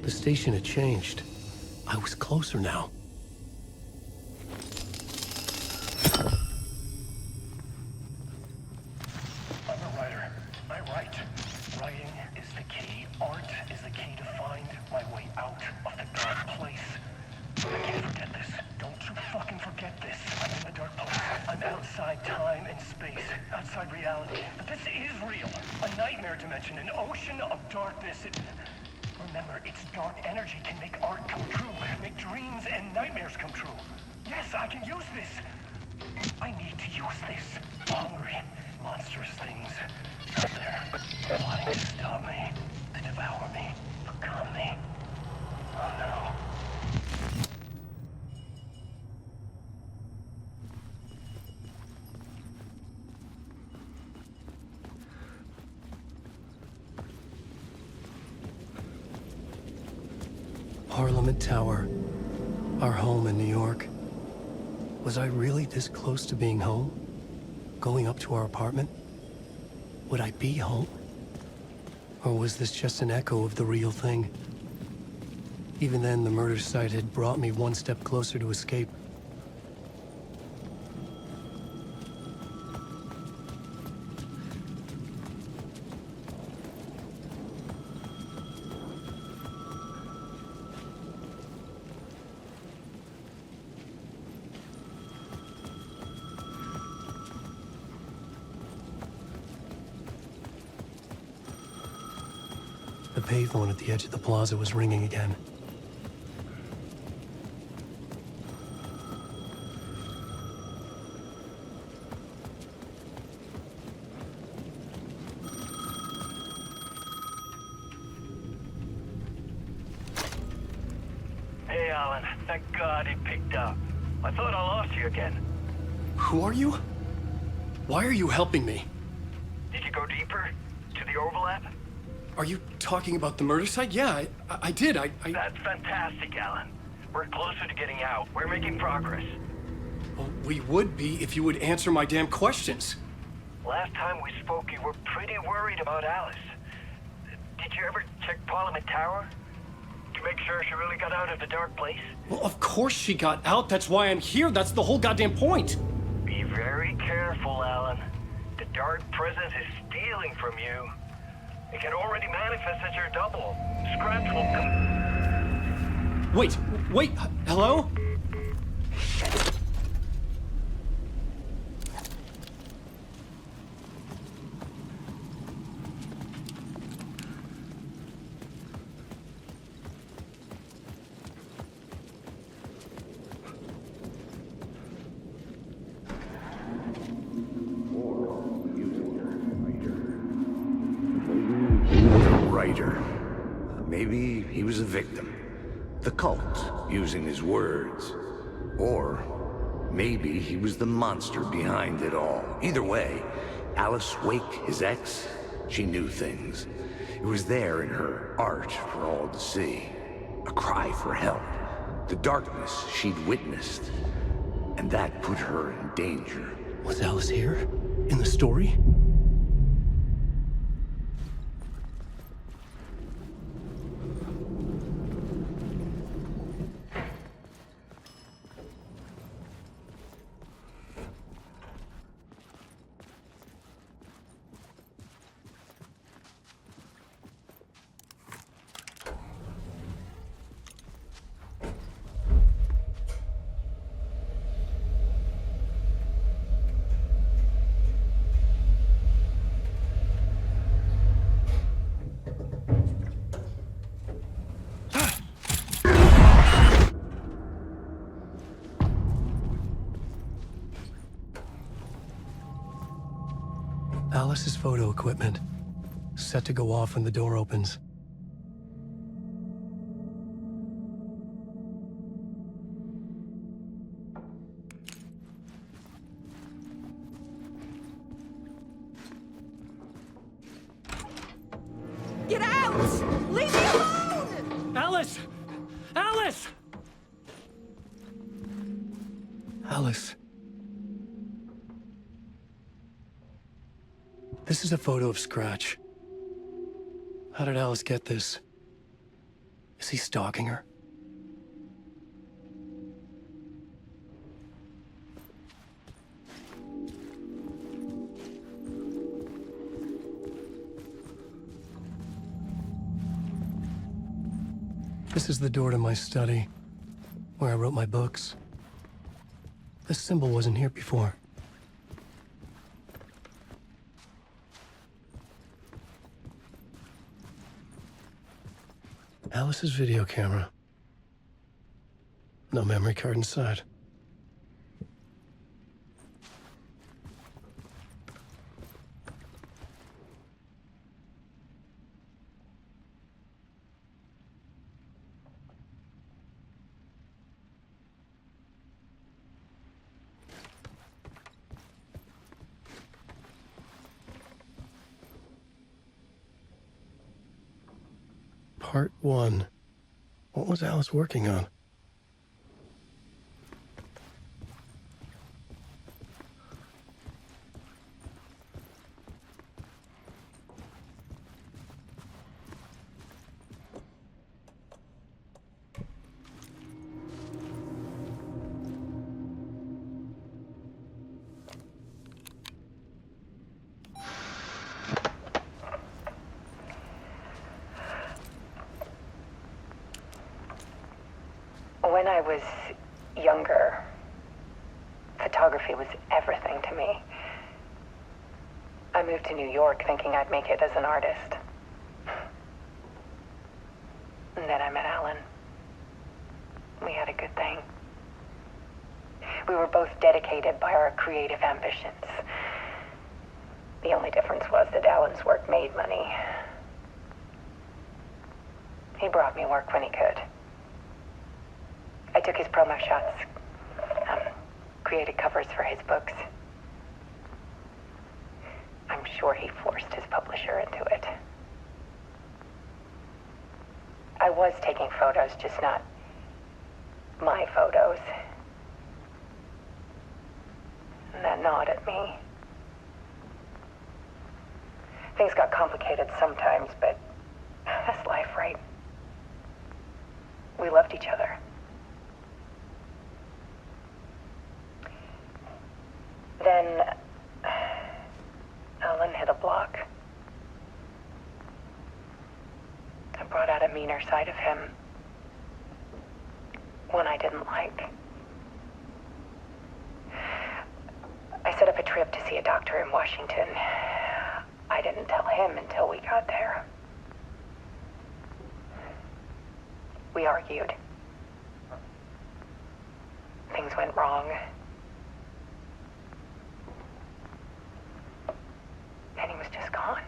The station had changed. I was closer now. I'm a writer. I write. Writing is the key. Art is the key to find my way out of the dark place. I can't forget this. Don't you fucking forget this. I'm in the dark place. I'm outside time and space. Outside reality. But this is real. A nightmare dimension. An ocean of darkness. Remember, its dark energy can make art come true. Make dreams and nightmares come true. Yes, I can use this. I need to use this. Hungry, monstrous things out there, plotting to stop me, to devour me, become me. Oh no. Parliament Tower. Our home in New York. Was I really this close to being home? Going up to our apartment? Would I be home? Or was this just an echo of the real thing? Even then, the murder site had brought me one step closer to escape. The payphone at the edge of the plaza was ringing again. Hey, Alan. Thank God it picked up. I thought I lost you again. Who are you? Why are you helping me? Did you go deeper? To the overlap? Are you talking about the murder site? Yeah, I did. That's fantastic, Alan. We're closer to getting out. We're making progress. Well, we would be if you would answer my damn questions. Last time we spoke, you were pretty worried about Alice. Did you ever check Parliament Tower? To make sure she really got out of the dark place? Well, of course she got out. That's why I'm here. That's the whole goddamn point. Be very careful, Alan. The dark presence is stealing from you. It can already manifest as your double. Scratch will come... Wait, hello? Maybe he was a victim. The cult, using his words. Or maybe he was the monster behind it all. Either way, Alice Wake, his ex, she knew things. It was there in her art for all to see. A cry for help. The darkness she'd witnessed. And that put her in danger. Was Alice here? In the story? Alice's photo equipment, set to go off when the door opens. Get out! Leave me alone! Alice! Alice! Alice. This is a photo of Scratch. How did Alice get this? Is he stalking her? This is the door to my study, where I wrote my books. This symbol wasn't here before. Alice's video camera. No memory card inside. Part 1. What was Alice working on? When I was younger, photography was everything to me. I moved to New York thinking I'd make it as an artist. And then I met Alan. We had a good thing. We were both dedicated by our creative ambitions. The only difference was that Alan's work made money. He brought me work when he could. I took his promo shots, created covers for his books. I'm sure he forced his publisher into it. I was taking photos, just not my photos. And that gnawed at me. Things got complicated sometimes, but that's life, right? We loved each other. Then Alan hit a block. I brought out a meaner side of him. One I didn't like. I set up a trip to see a doctor in Washington. I didn't tell him until we got there. We argued. Things went wrong. And he was just gone.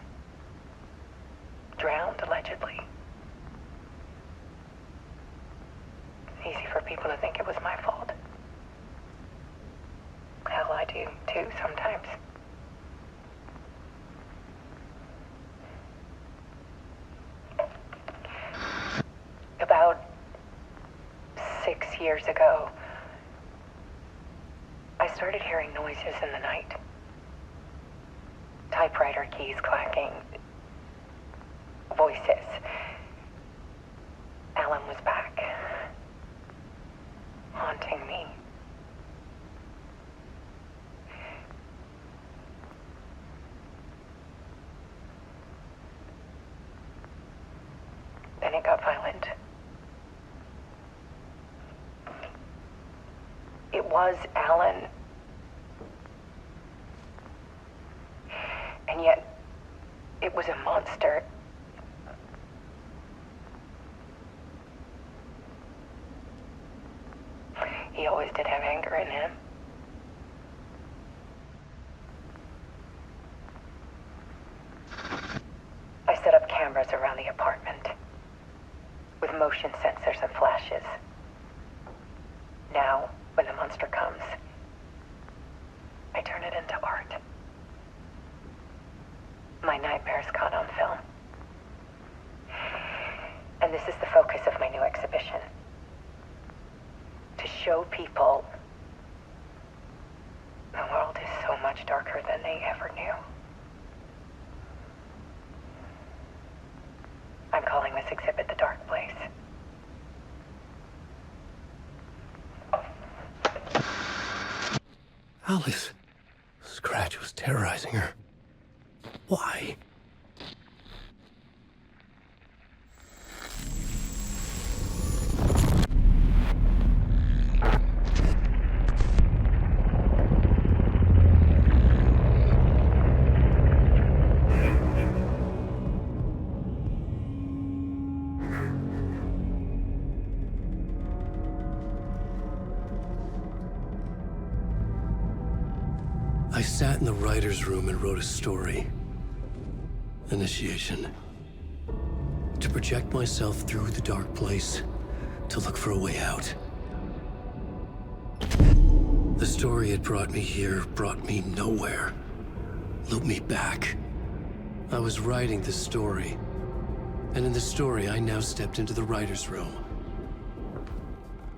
Drowned, allegedly. It's easy for people to think it was my fault. Hell, I do, too, sometimes. About 6 years ago, I started hearing noises in the night. Typewriter keys clacking. Voices. Alan was back. Haunting me. Then it got violent. It was Alan. And yet, it was a monster. He always did have anger in him. I set up cameras around the apartment with motion sensors and flashes. Now, when the monster comes, I turn it into art. My nightmares caught on film. And this is the focus of my new exhibition. To show people the world is so much darker than they ever knew. I'm calling this exhibit The Dark Place. Alice. Scratch was terrorizing her. Why? I sat in the writer's room and wrote a story. Initiation. To project myself through the dark place, to look for a way out. The story had brought me here, brought me nowhere. Looped me back. I was writing the story. And in the story, I now stepped into the writer's room.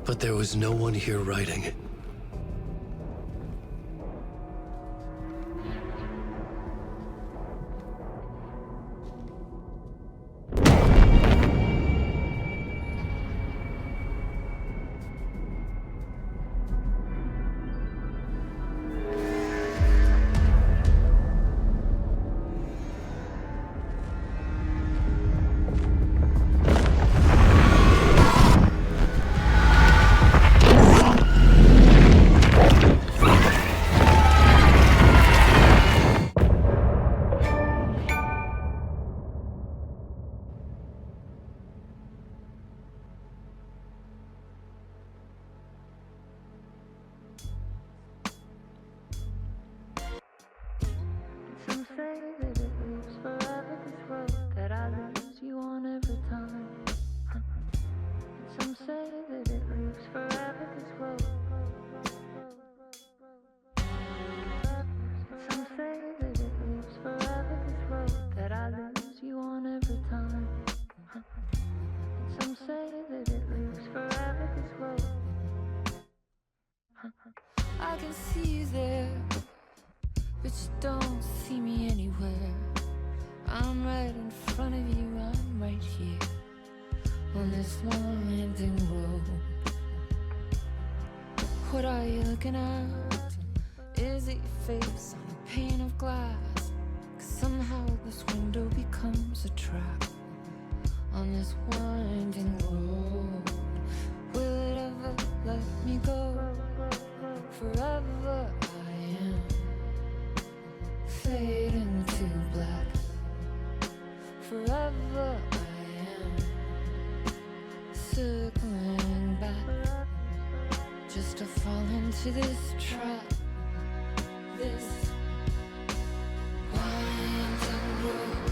But there was no one here writing it. Some say that it lives forever, this road that I lose you on every time. Some say that it lives forever, this road. Some say that it lives forever, this road that I lose you on every time. Some say that it lives forever, this road. I can see you there, but you don't see me anywhere. I'm right in front of you, I'm right here on this winding road. What are you looking at? Is it your face on a pane of glass? 'Cause somehow this window becomes a trap on this winding road. Will it ever let me go? Forever I am fading to black. Forever I am circling back, just to fall into this trap, this winding road.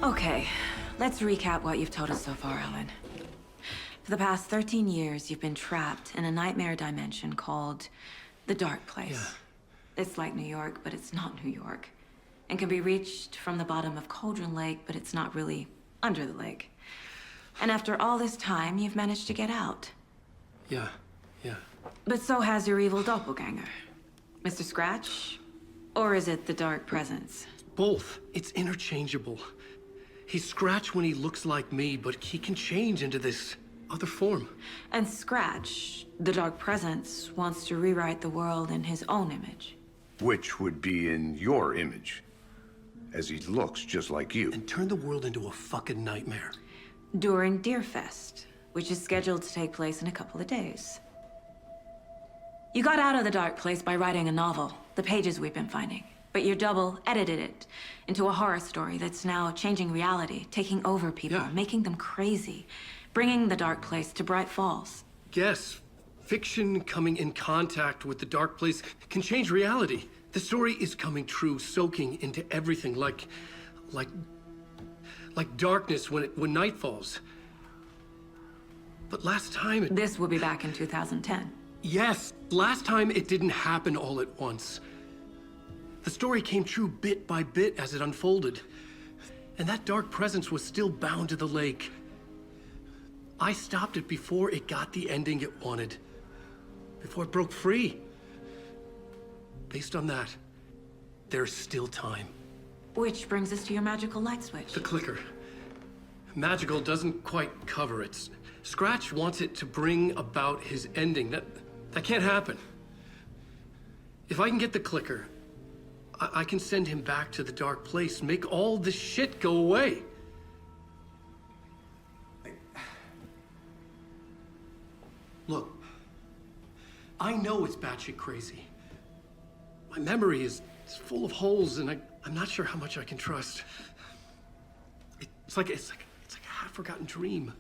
Okay, let's recap what you've told us so far, Ellen. For the past 13 years, you've been trapped in a nightmare dimension called the Dark Place. Yeah. It's like New York, but it's not New York. And can be reached from the bottom of Cauldron Lake, but it's not really under the lake. And after all this time, you've managed to get out. Yeah. But so has your evil doppelganger. Mr. Scratch? Or is it the Dark Presence? Both. It's interchangeable. He's Scratch when he looks like me, but he can change into this other form. And Scratch, the Dark Presence, wants to rewrite the world in his own image. Which would be in your image, as he looks just like you. And turn the world into a fucking nightmare. During Deerfest, which is scheduled to take place in a couple of days. You got out of the Dark Place by writing a novel, the pages we've been finding. But But your double edited it into a horror story that's now changing reality, taking over people, Yeah. making them crazy, bringing the dark place to Bright Falls. Yes, fiction coming in contact with the dark place can change reality. The story is coming true, soaking into everything like darkness when night falls. But last time it... This will be back in 2010. Yes, last time it didn't happen all at once. The story came true bit by bit as it unfolded. And that dark presence was still bound to the lake. I stopped it before it got the ending it wanted. Before it broke free. Based on that, there's still time. Which brings us to your magical light switch. The clicker. Magical doesn't quite cover it. Scratch wants it to bring about his ending. That can't happen. If I can get the clicker, I can send him back to the dark place, make all this shit go away. Look, I know it's batshit crazy. My memory is full of holes, and I'm not sure how much I can trust. It's like a half-forgotten dream.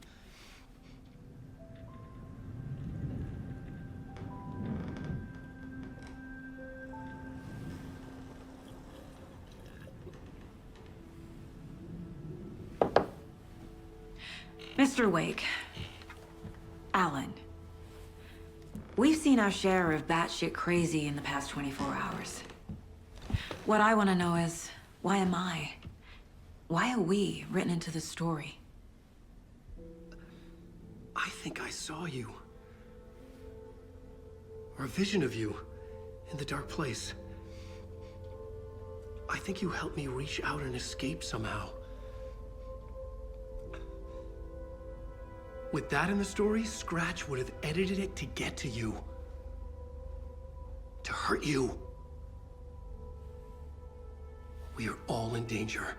Mr. Wake. Alan. We've seen our share of batshit crazy in the past 24 hours. What I want to know is, why am I? Why are we written into the story? I think I saw you. Or a vision of you in the dark place. I think you helped me reach out and escape somehow. With that in the story, Scratch would have edited it to get to you. To hurt you. We are all in danger.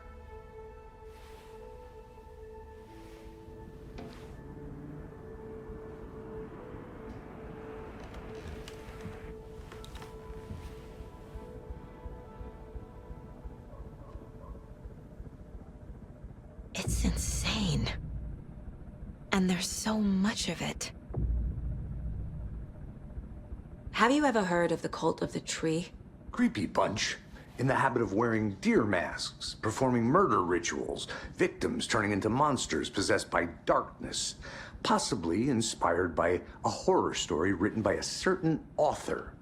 It's insane. And there's so much of it. Have you ever heard of the cult of the tree? Creepy bunch. In the habit of wearing deer masks, performing murder rituals, victims turning into monsters possessed by darkness, possibly inspired by a horror story written by a certain author.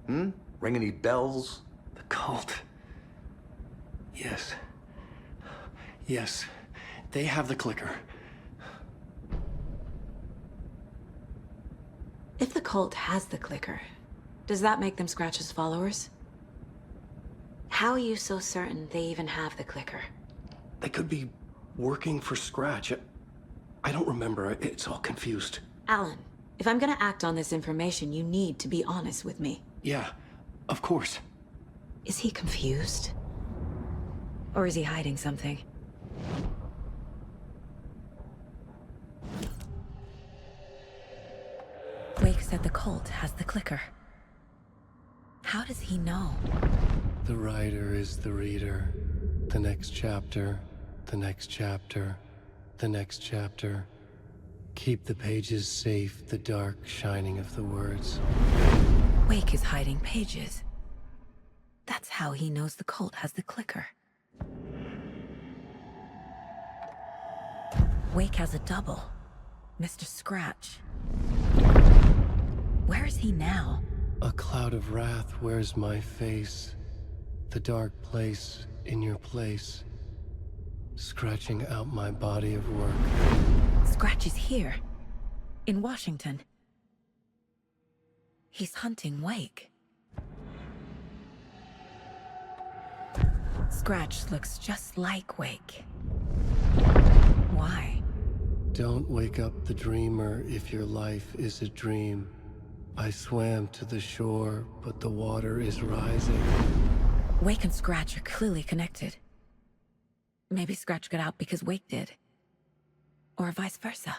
Ring any bells? The cult. Yes. Yes. They have the clicker. If the cult has the clicker, does that make them Scratch's followers? How are you so certain they even have the clicker? They could be working for Scratch. I don't remember. It's all confused. Alan, if I'm gonna act on this information, you need to be honest with me. Yeah, of course. Is he confused? Or is he hiding something? Wake said the cult has the clicker. How does he know? The writer is the reader. The next chapter, the next chapter, the next chapter. Keep the pages safe, the dark shining of the words. Wake is hiding pages. That's how he knows the cult has the clicker. Wake has a double. Mr. Scratch. Where is he now? A cloud of wrath wears my face. The dark place in your place. Scratching out my body of work. Scratch is here. In Washington. He's hunting Wake. Scratch looks just like Wake. Why? Don't wake up the dreamer if your life is a dream. I swam to the shore, but the water is rising. Wake and Scratch are clearly connected. Maybe Scratch got out because Wake did. Or vice versa.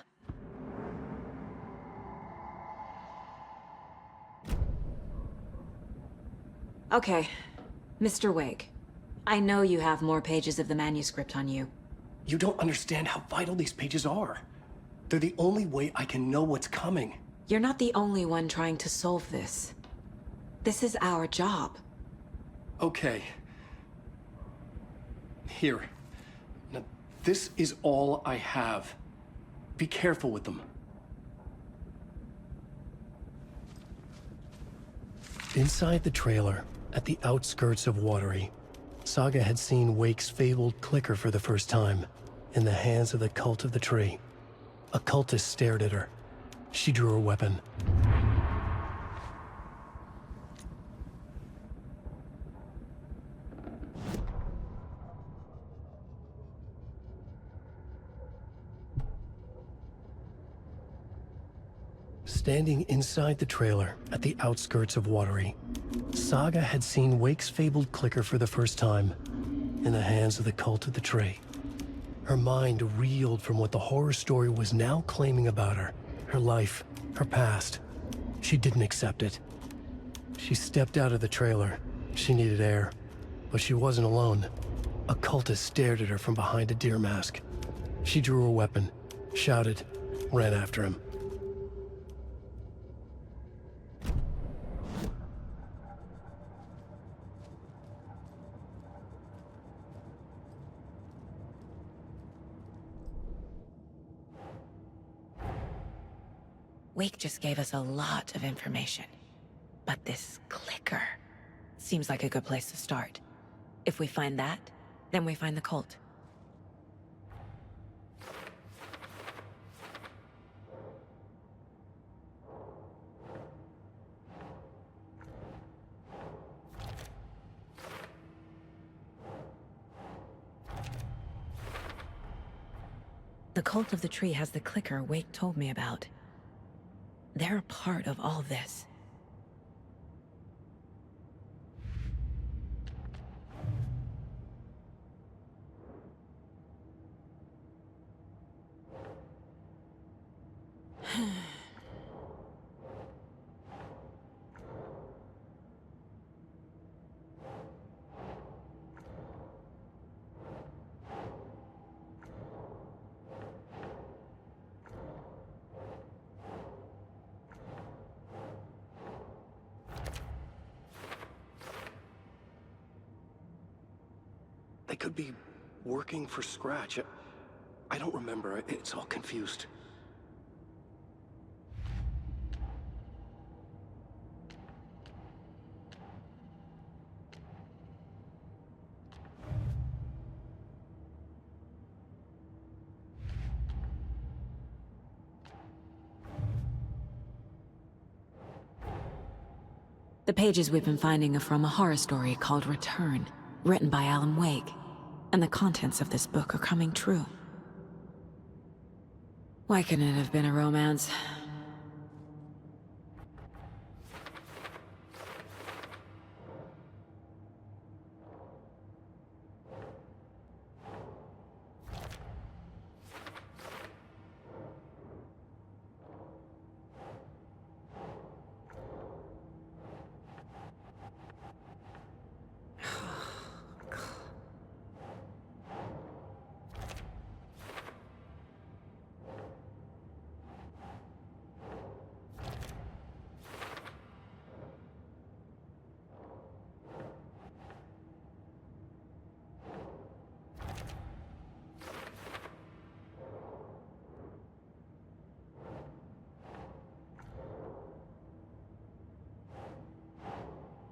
Okay. Mr. Wake, I know you have more pages of the manuscript on you. You don't understand how vital these pages are. They're the only way I can know what's coming. You're not the only one trying to solve this. This is our job. Okay. Here. Now, this is all I have. Be careful with them. Inside the trailer, at the outskirts of Watery, Saga had seen Wake's fabled clicker for the first time, in the hands of the Cult of the Tree. A cultist stared at her. She drew her weapon. Standing inside the trailer at the outskirts of Watery, Saga had seen Wake's fabled clicker for the first time, in the hands of the Cult of the Tree. Her mind reeled from what the horror story was now claiming about her, her life, her past. She didn't accept it. She stepped out of the trailer. She needed air, but she wasn't alone. A cultist stared at her from behind a deer mask. She drew her weapon, shouted, ran after him. Wake just gave us a lot of information. But this clicker seems like a good place to start. If we find that, then we find the cult. The Cult of the Tree has the clicker Wake told me about. They're a part of all this. They could be working for Scratch. I don't remember. It's all confused. The pages we've been finding are from a horror story called Return, written by Alan Wake. And the contents of this book are coming true. Why couldn't it have been a romance?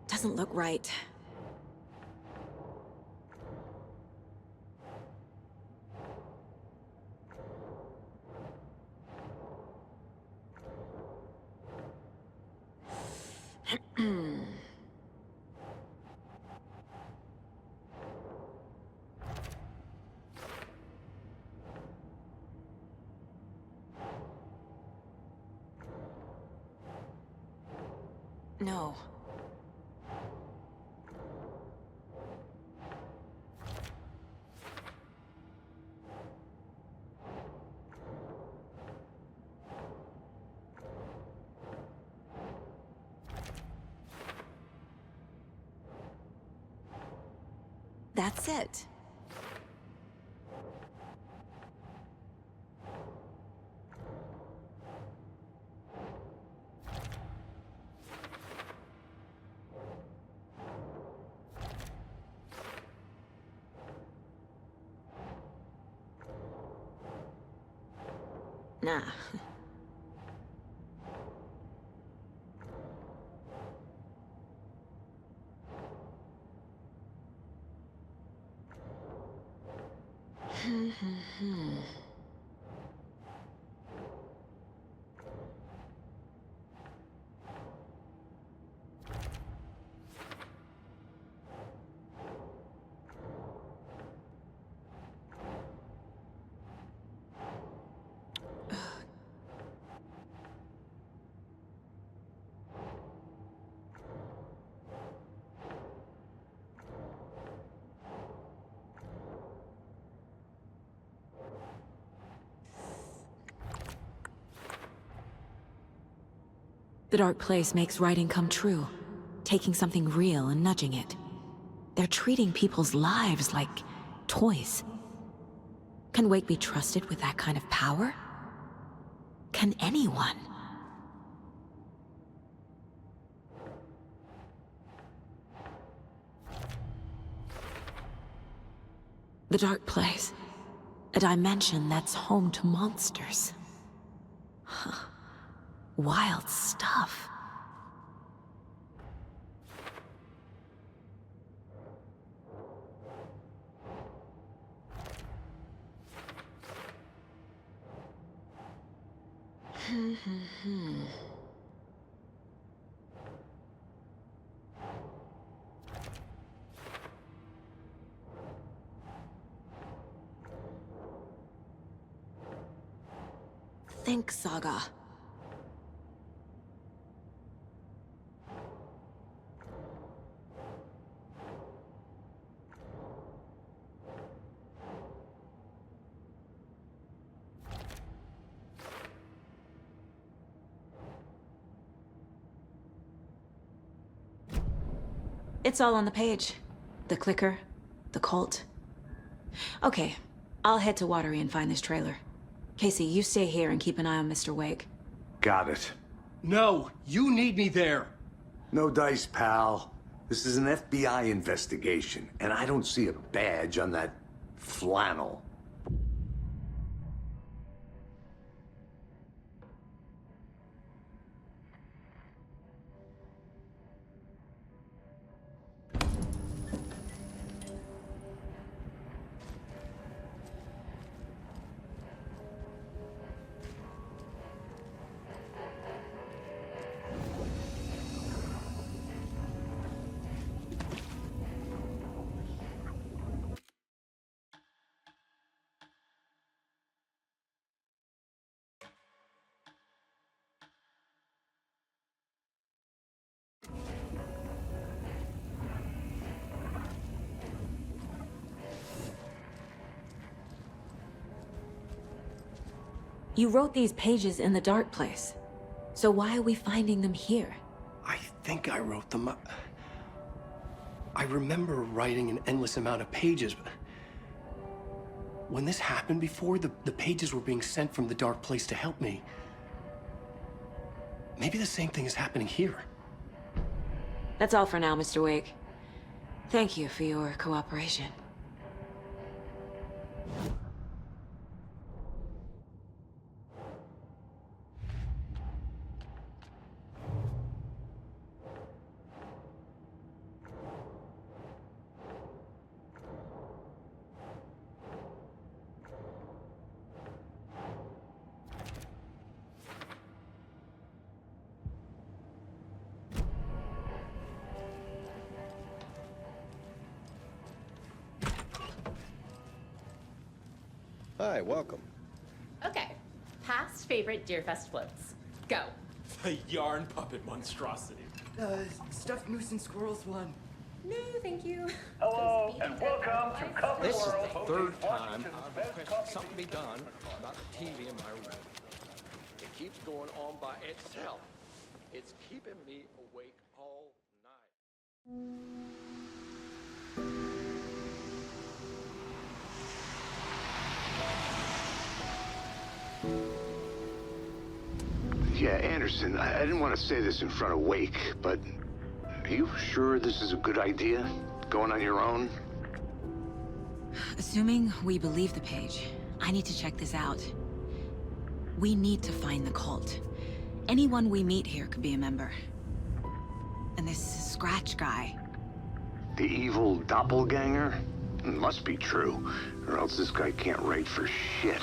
Doesn't look right. No. That's it. Nah. The dark place makes writing come true, taking something real and nudging it. They're treating people's lives like toys. Can Wake be trusted with that kind of power? Can anyone? The dark place. A dimension that's home to monsters. Huh. Wild stuff. Think, Saga. It's all on the page. The clicker, the cult. Okay, I'll head to Watery and find this trailer. Casey, you stay here and keep an eye on Mr. Wake. Got it. No, you need me there. No dice, pal. This is an FBI investigation, and I don't see a badge on that flannel. You wrote these pages in the dark place. So why are we finding them here? I think I wrote them. I remember writing an endless amount of pages, but when this happened before, the pages were being sent from the dark place to help me. Maybe the same thing is happening here. That's all for now, Mr. Wake. Thank you for your cooperation. Hi, welcome. Okay. Past favorite Deerfest floats. Go. The yarn puppet monstrosity. Stuffed moose and squirrels one. No, thank you. Hello, and welcome to Cover This is World. the third time Washington's I've best requested coffee something be done about the TV in my room. It keeps going on by itself. It's keeping me awake all night. Anderson, I didn't want to say this in front of Wake, but are you sure this is a good idea? Going on your own? Assuming we believe the page, I need to check this out. We need to find the cult. Anyone we meet here could be a member. And this Scratch guy. The evil doppelganger? Must be true, or else this guy can't write for shit.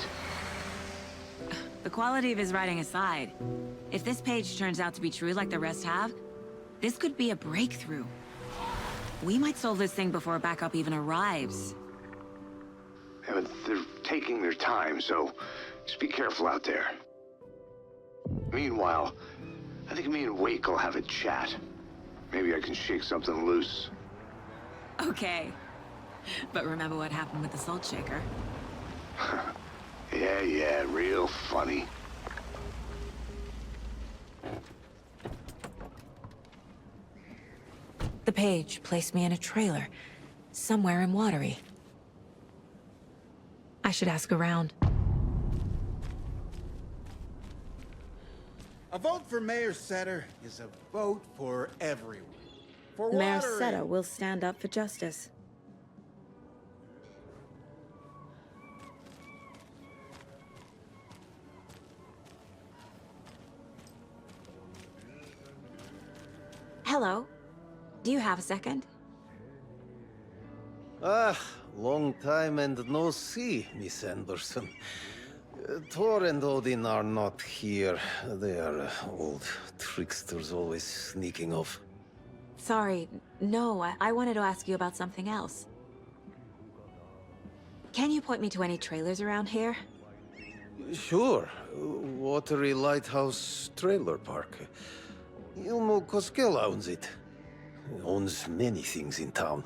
The quality of his writing aside, if this page turns out to be true like the rest have, this could be a breakthrough. We might solve this thing before backup even arrives. Yeah, but they're taking their time, so just be careful out there. Meanwhile, I think me and Wake will have a chat. Maybe I can shake something loose. Okay. But remember what happened with the salt shaker? Yeah, real funny. The page placed me in a trailer, somewhere in Watery. I should ask around. A vote for Mayor Setter is a vote for everyone. For Mayor Watery. Setter will stand up for justice. Hello. Do you have a second? Ah, long time and no see, Miss Anderson. Thor and Odin are not here. They are old tricksters always sneaking off. Sorry, no, I wanted to ask you about something else. Can you point me to any trailers around here? Sure. Watery Lighthouse Trailer Park. Ilmo Koskela owns it. He owns many things in town.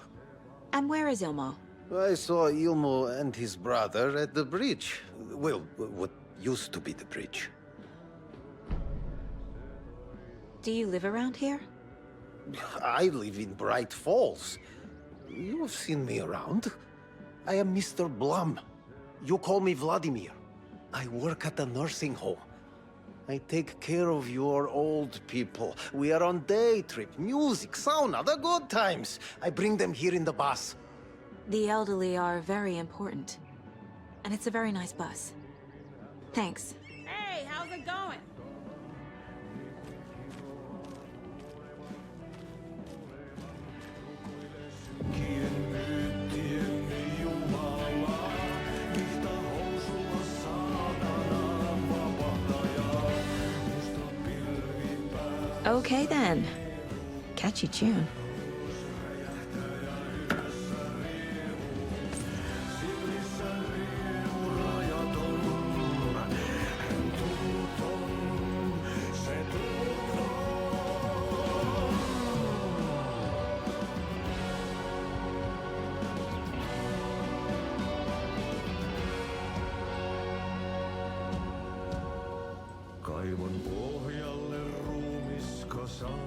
And where is Ilmo? I saw Ilmo and his brother at the bridge. Well, what used to be the bridge. Do you live around here? I live in Bright Falls. You've seen me around. I am Mr. Blum. You call me Vladimir. I work at a nursing home. I take care of your old people. We are on day trip, music, sauna, the good times. I bring them here in the bus. The elderly are very important. And it's a very nice bus. Thanks. Hey, how's it going? Okay then. Catchy tune. Kaivon pohjalle ruumiskasan.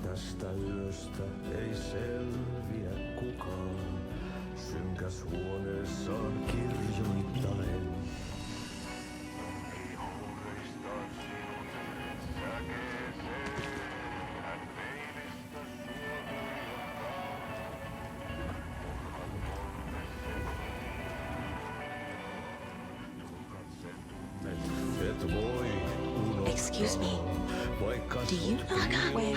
Tästä yöstä ei selviä kukaan. Synkäs huoneessaan kirjoittaen. Hourista sinut säkeeseen. Hän peilistä Excuse me. Do you know where?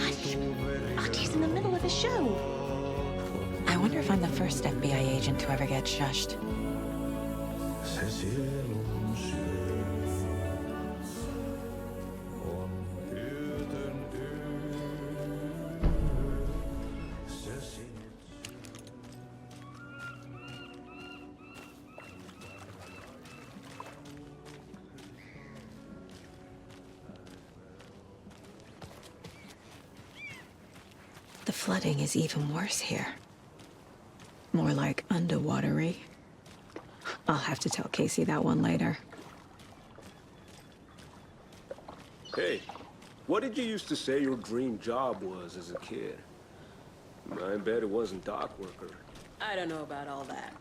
He's in the middle of a show. I wonder if I'm the first FBI agent to ever get shushed. Se sielun syö on yötön yö. Se sinut The flooding is even worse here. More like underwatery. I'll have to tell Casey that one later. Hey, what did you used to say your dream job was as a kid? I bet it wasn't dock worker. I don't know about all that.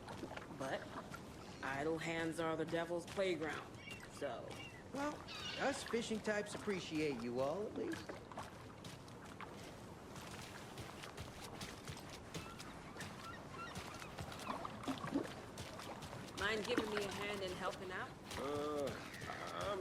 But idle hands are the devil's playground. So, Well, us fishing types appreciate you all, at least. Mind giving me a hand in helping out? I'm...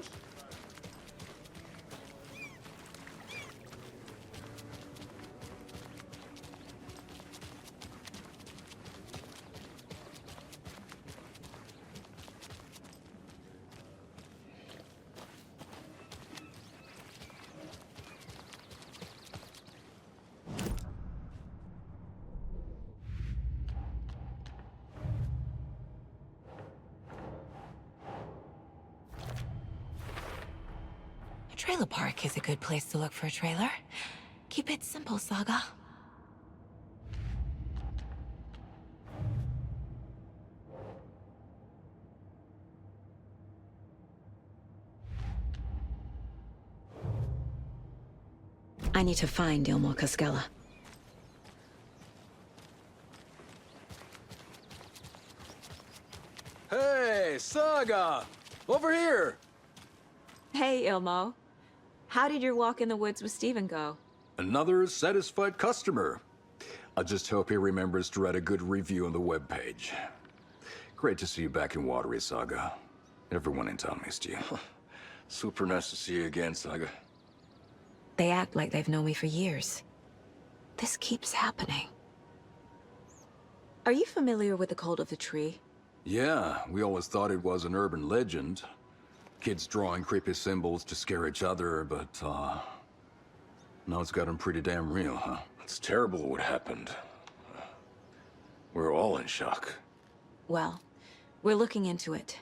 A trailer park is a good place to look for a trailer. Keep it simple, Saga. I need to find Ilmo Cascella. Hey, Saga! Over here! Hey, Ilmo. How did your walk in the woods with Steven go? Another satisfied customer. I just hope he remembers to write a good review on the webpage. Great to see you back in Watery, Saga. Everyone in town missed you. Super nice to see you again, Saga. They act like they've known me for years. This keeps happening. Are you familiar with the Cult of the Tree? Yeah, we always thought it was an urban legend. Kids drawing creepy symbols to scare each other, but, now it's gotten pretty damn real, huh? It's terrible what happened. We're all in shock. Well, we're looking into it.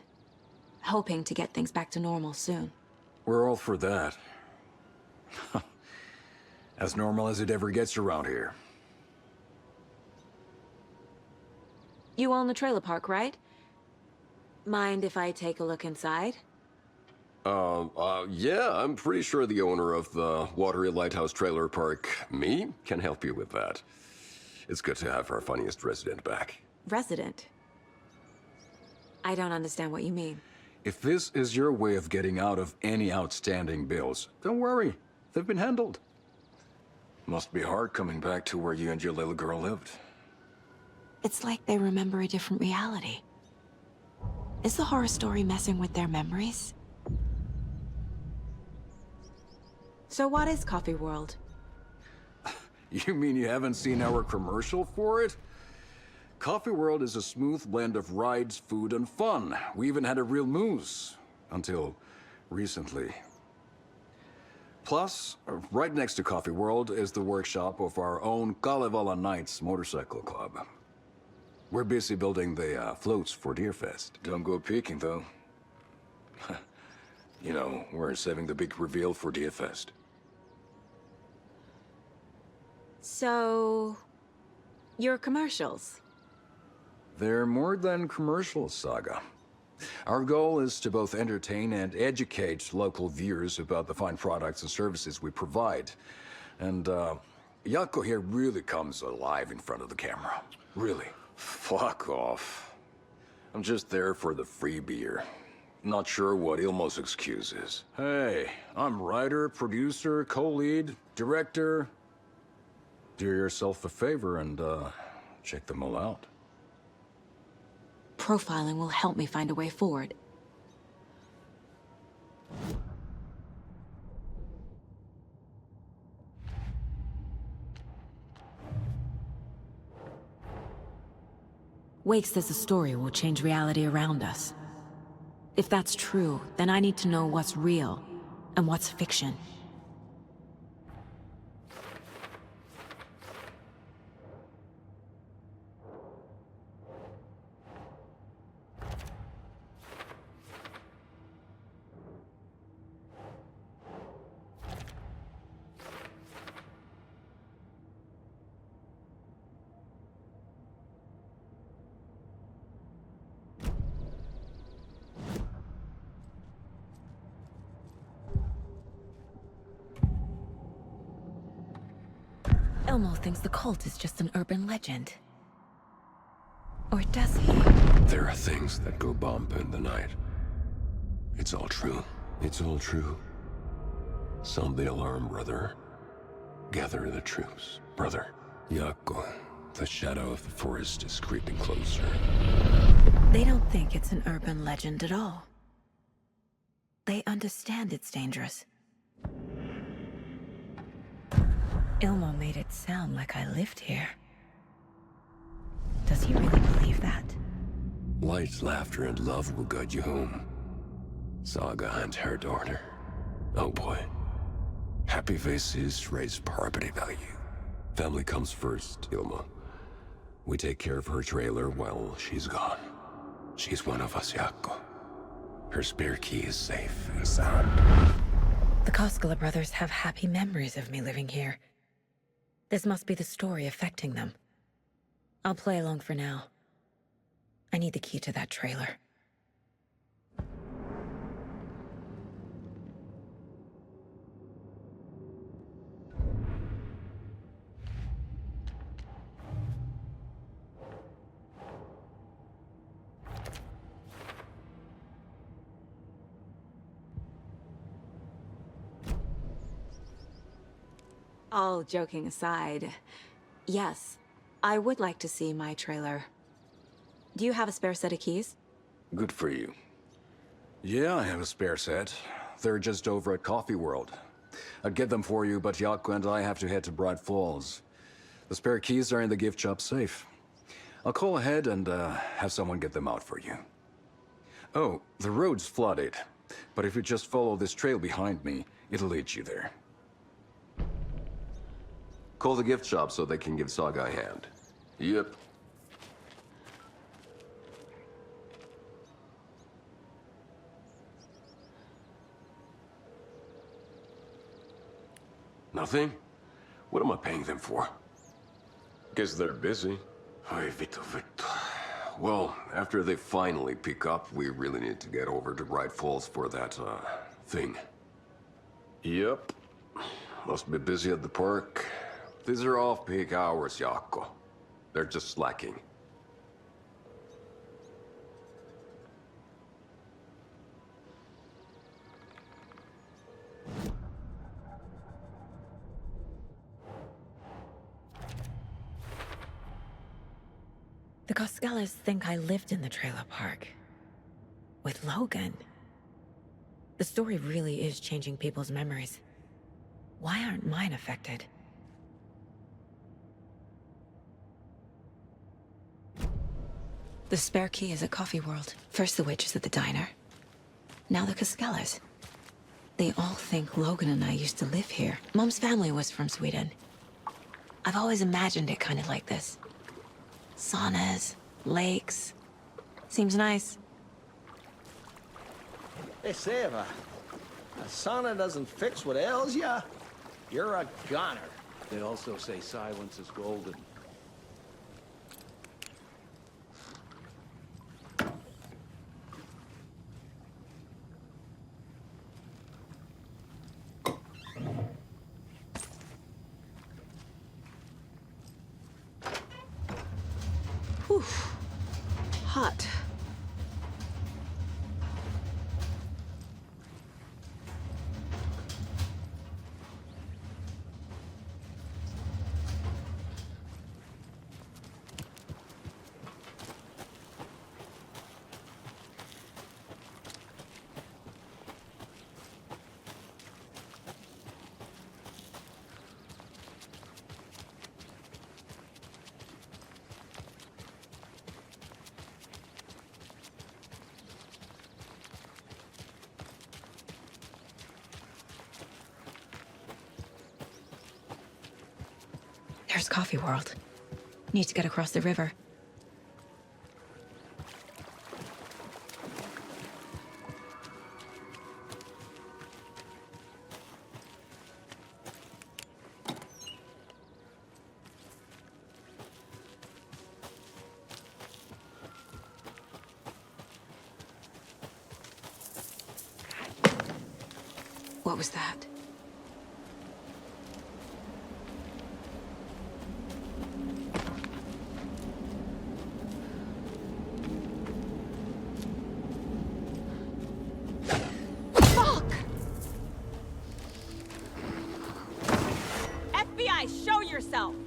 Hoping to get things back to normal soon. We're all for that. As normal as it ever gets around here. You own the trailer park, right? Mind if I take a look inside? Yeah, I'm pretty sure the owner of the Watery Lighthouse Trailer Park, me, can help you with that. It's good to have our funniest resident back. Resident? I don't understand what you mean. If this is your way of getting out of any outstanding bills, don't worry. They've been handled. Must be hard coming back to where you and your little girl lived. It's like they remember a different reality. Is the horror story messing with their memories? So what is Coffee World? You mean you haven't seen our commercial for it? Coffee World is a smooth blend of rides, food, and fun. We even had a real moose. Until recently. Plus, right next to Coffee World is the workshop of our own Kalevala Knights motorcycle club. We're busy building the floats for Deerfest. Don't go peeking, though. You know, we're saving the big reveal for Deerfest. So... your commercials? They're more than commercials, Saga. Our goal is to both entertain and educate local viewers about the fine products and services we provide. And, Yako here really comes alive in front of the camera. Really. Fuck off. I'm just there for the free beer. Not sure what Ilmo's excuse is. Hey, I'm writer, producer, co-lead, director. Do yourself a favor and, check them all out. Profiling will help me find a way forward. Wake says the story will change reality around us. If that's true, then I need to know what's real and what's fiction. Elmo thinks the cult is just an urban legend. Or does he? There are things that go bump in the night. It's all true. It's all true. Sound the alarm, brother. Gather the troops, brother. Yako, the shadow of the forest is creeping closer. They don't think it's an urban legend at all. They understand it's dangerous. Ilmo made it sound like I lived here. Does he really believe that? Light, laughter, and love will guide you home. Saga and her daughter. Oh boy. Happy faces raise property value. Family comes first, Ilma. We take care of her trailer while she's gone. She's one of us, Yako. Her spare key is safe and sound. The Koskela brothers have happy memories of me living here. This must be the story affecting them. I'll play along for now. I need the key to that trailer. All joking aside, yes, I would like to see my trailer. Do you have a spare set of keys? Good for you. Yeah, I have a spare set. They're just over at Coffee World. I'd get them for you, but Yako and I have to head to Bright Falls. The spare keys are in the gift shop safe. I'll call ahead and have someone get them out for you. Oh, the road's flooded, but if you just follow this trail behind me, it'll lead you there. Call the gift shop so they can give Saga a hand. Yep. Nothing? What am I paying them for? Guess they're busy. Ay, Vito. Well, after they finally pick up, we really need to get over to Bright Falls for that, thing. Yep. Must be busy at the park. These are off-peak hours, Yako. They're just slacking. The Koskelas think I lived in the trailer park. With Logan. The story really is changing people's memories. Why aren't mine affected? The spare key is at Coffee World. First the waitress at the diner. Now the Koskelas. They all think Logan and I used to live here. Mom's family was from Sweden. I've always imagined it kind of like this. Saunas, lakes. Seems nice. Hey, Seva. A sauna doesn't fix what ails ya. You're a goner. They also say silence is golden. Whew. Hot. There's Coffee World. Need to get across the river. What was that? Fuck! yourself.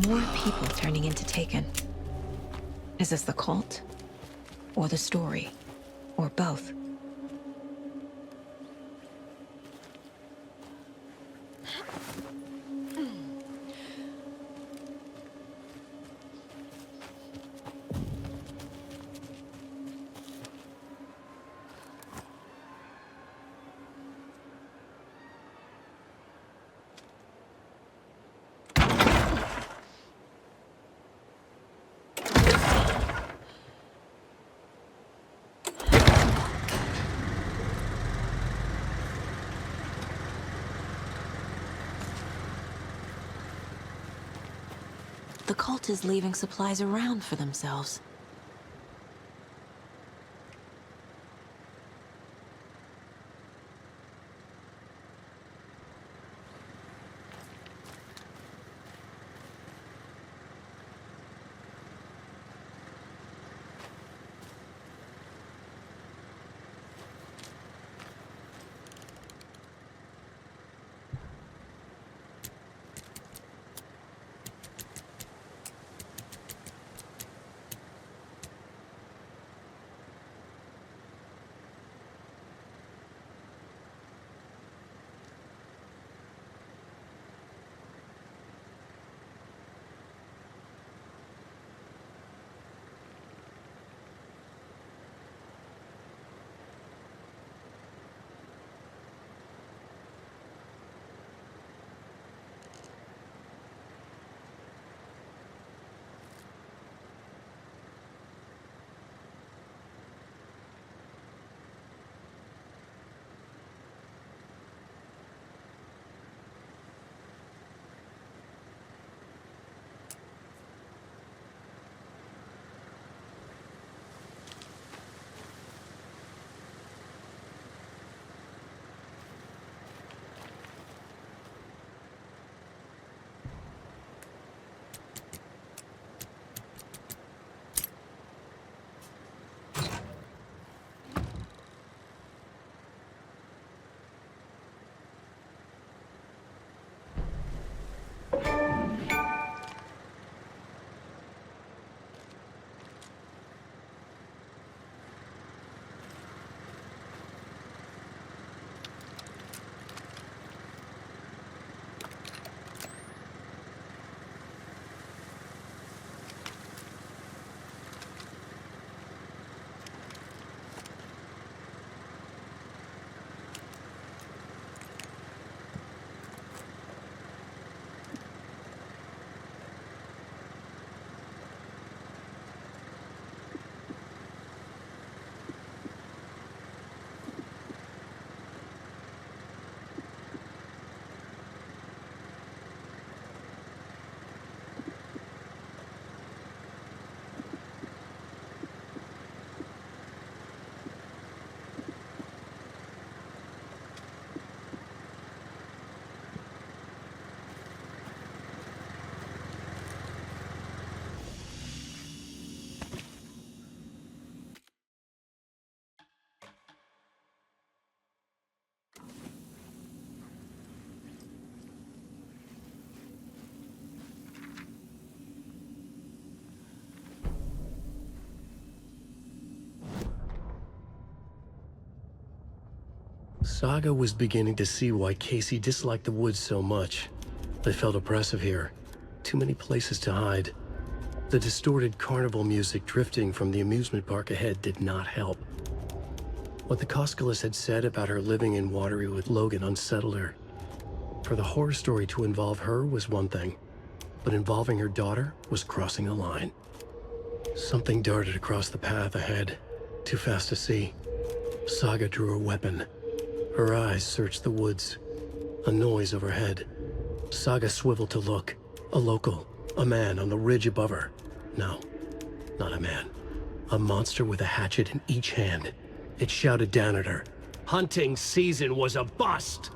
More people turning into Taken. Is this the cult? Or the story? Or both? The cult is leaving supplies around for themselves. Saga was beginning to see why Casey disliked the woods so much. They felt oppressive here. Too many places to hide. The distorted carnival music drifting from the amusement park ahead did not help. What the Koskalis had said about her living in Watery with Logan unsettled her. For the horror story to involve her was one thing, but involving her daughter was crossing a line. Something darted across the path ahead, too fast to see. Saga drew her weapon. Her eyes searched the woods. A noise overhead. Saga swiveled to look. A local. A man on the ridge above her. No, not a man. A monster with a hatchet in each hand. It shouted down at her. Hunting season was a bust!